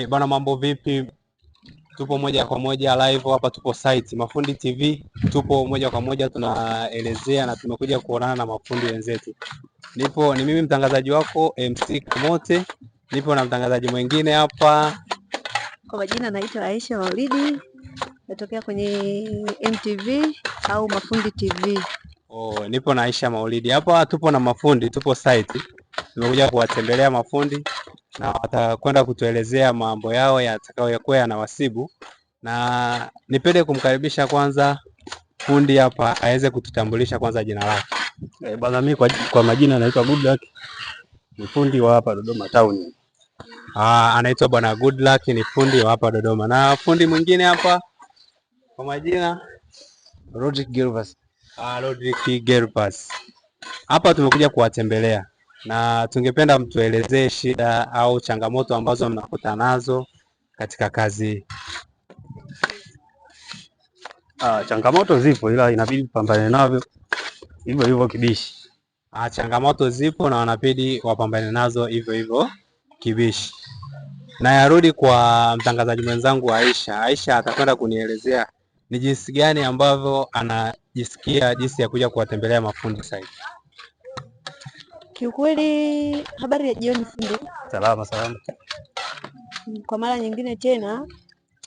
Bwana, mambo vipi? Tupo moja kwa moja live hapa, tupo site Mafundi TV, tupo moja kwa moja tunaelezea na tumekuja kuonana na mafundi wenzetu. Ni mimi mtangazaji wako MC Kamote, nipo na mtangazaji mwingine hapa. Kwa majina naitwa Aisha Maulidi, natokea kwenye MTV au Mafundi TV. Nipo na Aisha Maulidi hapa, tupo na mafundi, tupo site. Tumekuja kuwatembelea mafundi na watakwenda kutuelezea mambo yao yatakayokuwa yanawasibu, na nipende kumkaribisha kwanza fundi hapa aweze kututambulisha kwanza jina lake. Bwana, mimi kwa majina naitwa Goodluck, ni fundi wa hapa Dodoma town. Anaitwa bwana Goodluck, ni fundi wa hapa Dodoma. Na fundi mwingine hapa kwa majina Rodrick Gervas. Rodrick Gervas. Hapa tumekuja kuwatembelea na tungependa mtuelezee shida au changamoto ambazo mnakuta nazo katika kazi. Changamoto zipo, ila inabidi pambane navyo hivyo hivyo kibishi. Changamoto zipo na wanabidi wapambane nazo hivyo hivyo kibishi. Na yarudi kwa mtangazaji mwenzangu Aisha. Aisha atakwenda kunielezea ni jinsi gani ambavyo anajisikia jinsi ya kuja kuwatembelea mafundi sasa. Kiukweli, habari ya jioni fundi. Salama. Kwa mara nyingine tena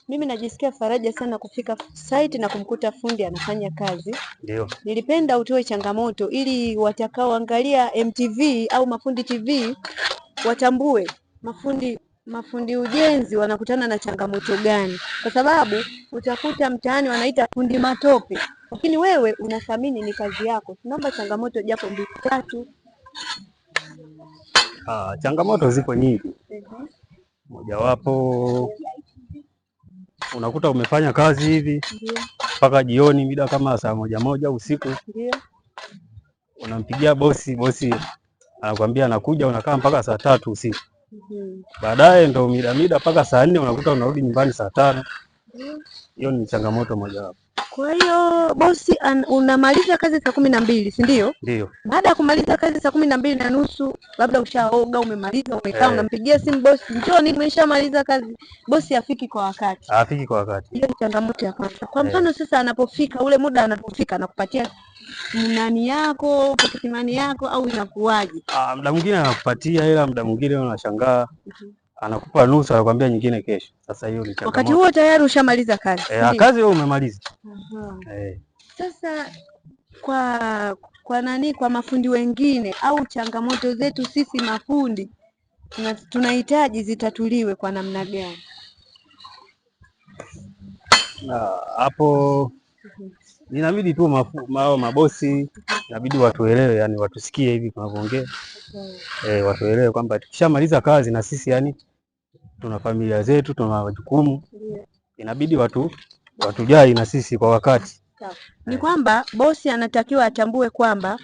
mimi najisikia faraja sana kufika site na kumkuta fundi anafanya kazi. Ndio. Nilipenda utoe changamoto ili watakaoangalia MTV au Mafundi TV watambue mafundi ujenzi wanakutana na changamoto gani, kwa sababu utakuta mtaani wanaita fundi matope, lakini wewe unathamini ni kazi yako. Tunaomba changamoto japo 2-3. Changamoto zipo nyingi. Mojawapo, unakuta umefanya kazi hivi mpaka jioni mida kama saa 1 usiku. Ndio. Unampigia bosi anakuambia anakuja, unakaa mpaka saa 3 usiku. Baadaye ndo mida mpaka saa 4 unakuta unarudi nyumbani saa 5. Hiyo ni changamoto mojawapo. Kwa hiyo bosi unamaliza kazi saa 12, si ndio? Ndio. Baada ya kumaliza kazi saa 12:30, labda ushaoga, umemaliza, umekaa, unampigia simu bosi, njoo nimeshamaliza kazi. Bosi hafiki kwa wakati. Hafiki kwa wakati. Hiyo ni changamoto ya kwanza. Kwa mfano sasa anapofika ule muda, anapofika anakupatia nani yako, poketimani yako au inakuwaje? Muda mwingine anakupatia, ila muda mwingine unashangaa anakupa nusu, anakuambia nyingine kesho. Sasa hiyo ni changamoto. Wakati huo tayari ushamaliza kazi. Kazi wewe umemaliza. Sasa kwa mafundi wengine au changamoto zetu sisi mafundi tunahitaji zitatuliwe kwa namna gani? Hapo inabidi tu mabosi inabidi watuelewe, yani watusikie hivi tunavyoongea. Watuelewe kwamba tukishamaliza kazi na sisi yani tuna familia zetu, tuna majukumu. Inabidi watujali na sisi kwa wakati. Ni kwamba bosi anatakiwa atambue kwamba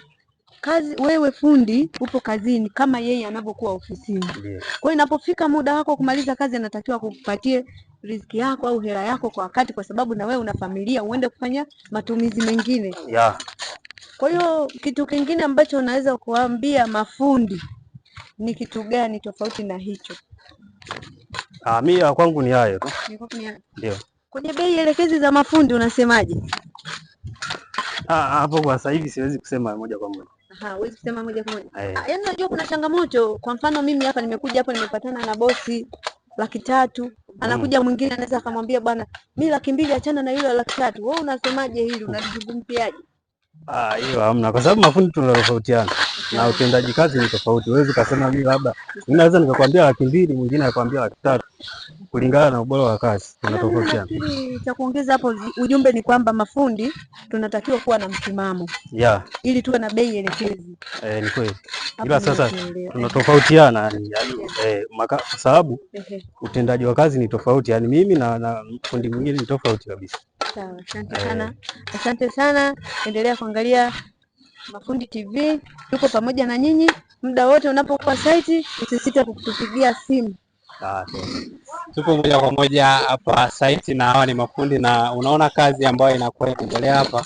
wewe fundi upo kazini kama yeye anavyokuwa ofisini. Kwa hiyo inapofika muda wako kumaliza kazi, anatakiwa kukupatie riziki yako au hela yako kwa wakati, kwa sababu na wewe una familia, uende kufanya matumizi mengine. Kwa hiyo kitu kingine ambacho unaweza kuambia mafundi ni kitu gani tofauti na hicho? Mimi kwangu ni hayo tu. Ndio. Kwenye bei elekezi za mafundi unasemaje? Hapo kwa sasa hivi siwezi kusema moja kwa moja. Huwezi kusema moja kwa moja. Yaani unajua kuna changamoto. Kwa mfano mimi hapa nimekuja hapo, nimepatana na bosi 300,000. Anakuja mwingine anaweza akamwambia bwana, mimi 200,000 achana na yule 300,000. Wewe unasemaje hili? Unalizungumziaje? Hiyo hamna, kwa sababu mafundi tunatofautiana na utendaji kazi ni tofauti. Huwezi kusema mimi labda mimi naweza nikakwambia 200,000, mwingine akakwambia 300,000, kulingana na ubora wa kazi tunatofautiana. Cha kuongeza hapo, ujumbe ni kwamba mafundi tunatakiwa kuwa na msimamo ili tuwe na bei elekezi. Ni kweli, ila sasa tunatofautiana kwa sababu utendaji wa kazi ni tofauti, yani mimi na fundi mwingine ni tofauti kabisa. Sawa, asante sana. Asante sana. Endelea kuangalia Mafundi TV. Tuko pamoja na nyinyi muda wote unapokuwa site, usisite kutupigia simu. Tupo moja kwa moja hapa site na hawa ni mafundi, na unaona kazi ambayo inakuwa inaendelea hapa.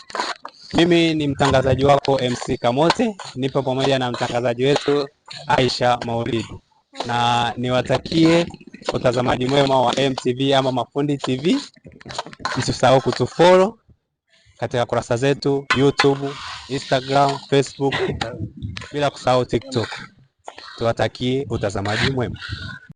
Mimi ni mtangazaji wako MC Kamote, nipo pamoja na mtangazaji wetu Aisha Maulidi, na niwatakie utazamaji mwema wa MTV ama Mafundi TV. Msisahau kutufollow katika kurasa zetu YouTube, Instagram, Facebook, bila kusahau TikTok. Tuwatakie utazamaji mwema.